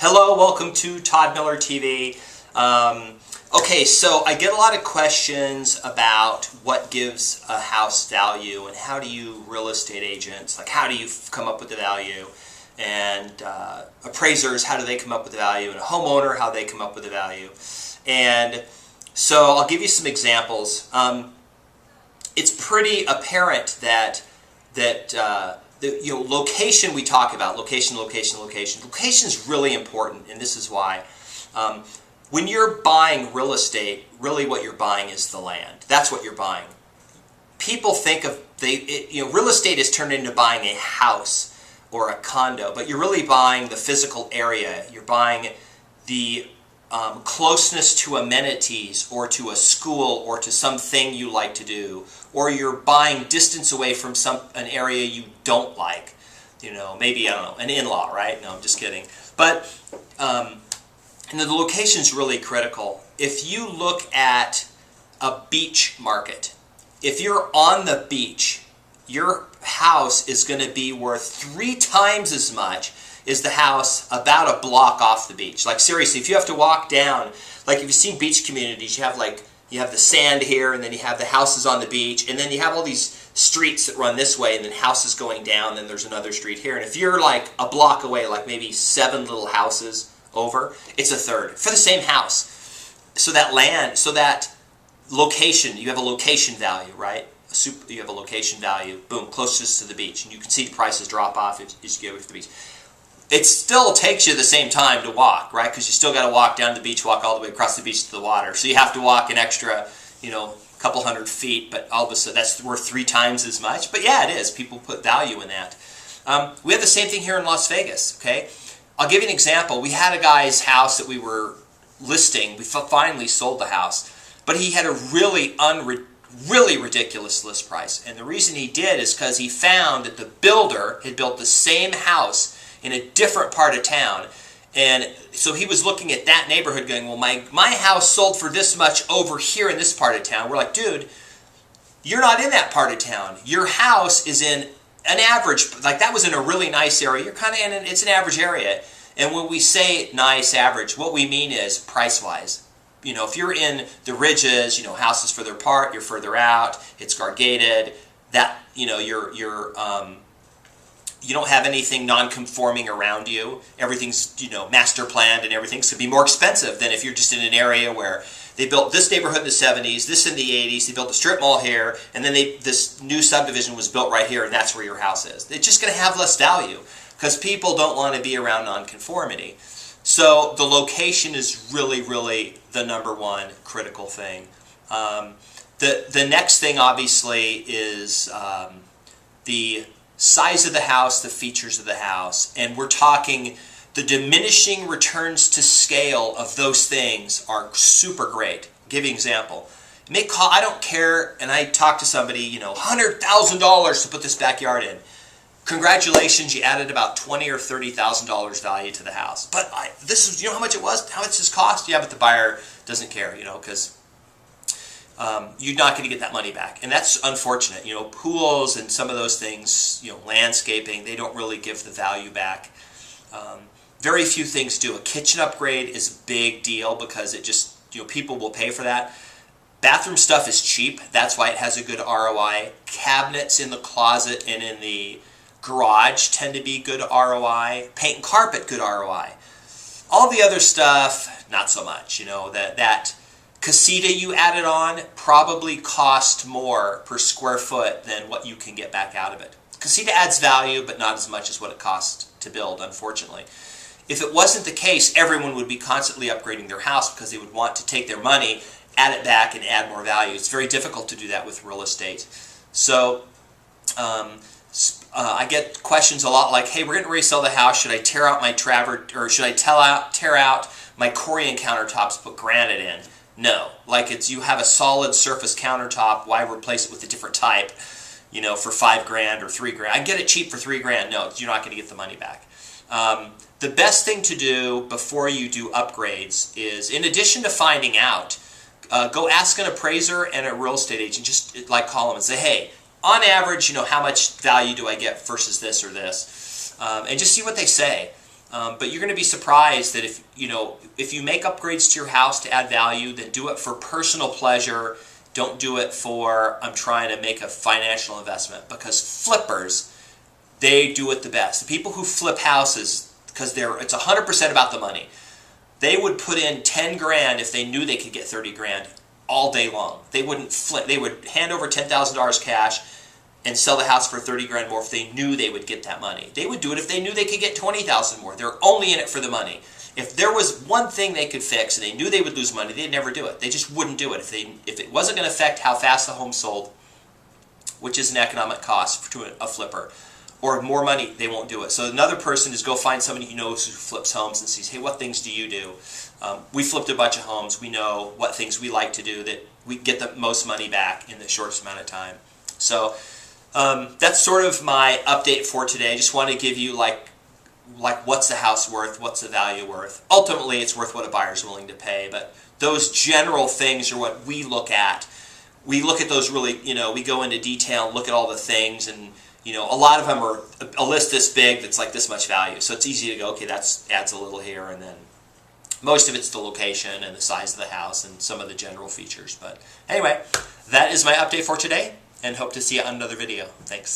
Hello, welcome to Todd Miller TV. Okay, so I get a lot of questions about what gives a house value and how do you real estate agents, like how do you come up with the value, and appraisers, how do they come up with the value, and a homeowner, how they come up with the value. And so I'll give you some examples. It's pretty apparent that location we talk about, location. Location is really important, and this is why. When you're buying real estate, really what you're buying is the land. That's what you're buying. People think of, real estate is turned into buying a house or a condo, but you're really buying the physical area. You're buying the closeness to amenities or to a school or to something you like to do, or you're buying distance away from an area you don't like. Maybe, I don't know, an in-law, right? No, I'm just kidding. But and the location is really critical. If you look at a beach market, if you're on the beach, your house is going to be worth 3 times as much as the house about a block off the beach. Like seriously, if you have to walk down, like if you've seen beach communities, you have the sand here, and then you have the houses on the beach, and then you have all these streets that run this way, and then houses going down, then there's another street here. And if you're like a block away, like maybe 7 little houses over, it's a third for the same house. So that land, so that location, you have a location value, right? You have a location value, boom, closest to the beach, and you can see the prices drop off as you go to the beach. It still takes you the same time to walk, right? Because you still got to walk down to the beach, walk all the way across the beach to the water. So you have to walk an extra, couple hundred feet, but all of a sudden that's worth 3 times as much. But yeah, it is. People put value in that. We have the same thing here in Las Vegas, okay? I'll give you an example. We had a guy's house that we were listing. We finally sold the house, but he had a really ridiculous list price. And the reason he did is because he found that the builder had built the same house in a different part of town. And so he was looking at that neighborhood going, well, my house sold for this much over here in this part of town. We're like, dude, you're not in that part of town. Your house is in an average, like that was in a really nice area. You're kind of in it's an average area. And when we say nice average, what we mean is price-wise. If you're in the ridges, houses further apart, you're further out, it's gated, that, you don't have anything non-conforming around you. Everything's, master planned and everything's going to be more expensive than if you're just in an area where they built this neighborhood in the 70s, this in the 80s, they built a strip mall here, and then this new subdivision was built right here, and that's where your house is. It's just going to have less value because people don't want to be around non-conformity. So the location is really, really the #1 critical thing. The next thing, obviously, is the size of the house, the features of the house, and we're talking the diminishing returns to scale of those things are super great. I'll give you an example. I don't care, and I talk to somebody, $100,000 to put this backyard in. Congratulations, you added about $20,000 or $30,000 value to the house. But this is, how much it was? How much this cost? Yeah, but the buyer doesn't care, because you're not going to get that money back. And that's unfortunate. Pools and some of those things, landscaping, they don't really give the value back. Very few things do. A kitchen upgrade is a big deal because it just, people will pay for that. Bathroom stuff is cheap. That's why it has a good ROI. Cabinets in the closet and in the garage tend to be good ROI. Paint and carpet, good ROI. All the other stuff, not so much. That casita you added on probably cost more per square foot than what you can get back out of it. Casita adds value, but not as much as what it costs to build, unfortunately. If it wasn't the case, everyone would be constantly upgrading their house because they would want to take their money, add it back, and add more value. It's very difficult to do that with real estate. So I get questions a lot like, hey, we're going to resell the house. Should I tear out my or should I tear out my Corian countertops, put granite in? No. You have a solid surface countertop. Why replace it with a different type, for $5,000 or $3,000? I get it cheap for $3,000. No, you're not going to get the money back. The best thing to do before you do upgrades is, in addition to finding out, go ask an appraiser and a real estate agent. Just call them and say, hey, on average, how much value do I get versus this or this? And just see what they say. But you're going to be surprised that if you make upgrades to your house to add value, then do it for personal pleasure. Don't do it for, I'm trying to make a financial investment, because flippers, they do it the best. The people who flip houses, because it's 100% about the money. They would put in 10 grand if they knew they could get 30 grand all day long. They wouldn't flip. They would hand over $10,000 cash and sell the house for 30 grand more if they knew they would get that money. They would do it if they knew they could get 20,000 more. They're only in it for the money. If there was one thing they could fix and they knew they would lose money, they'd never do it. They just wouldn't do it. If it wasn't going to affect how fast the home sold, which is an economic cost to a flipper, or more money, they won't do it. So another person is go find somebody who knows who flips homes and sees, hey, what things do you do? We flipped a bunch of homes. We know what things we like to do that we get the most money back in the shortest amount of time. So that's sort of my update for today. Just want to give you like what's the house worth, what's the value worth. Ultimately, it's worth what a buyer's willing to pay, but those general things are what we look at. We look at those really, we go into detail and look at all the things, and a lot of them are a list this big that's like this much value. So it's easy to go, okay, that adds a little here, and then most of it's the location and the size of the house and some of the general features. But anyway, that is my update for today, and hope to see you on another video. Thanks.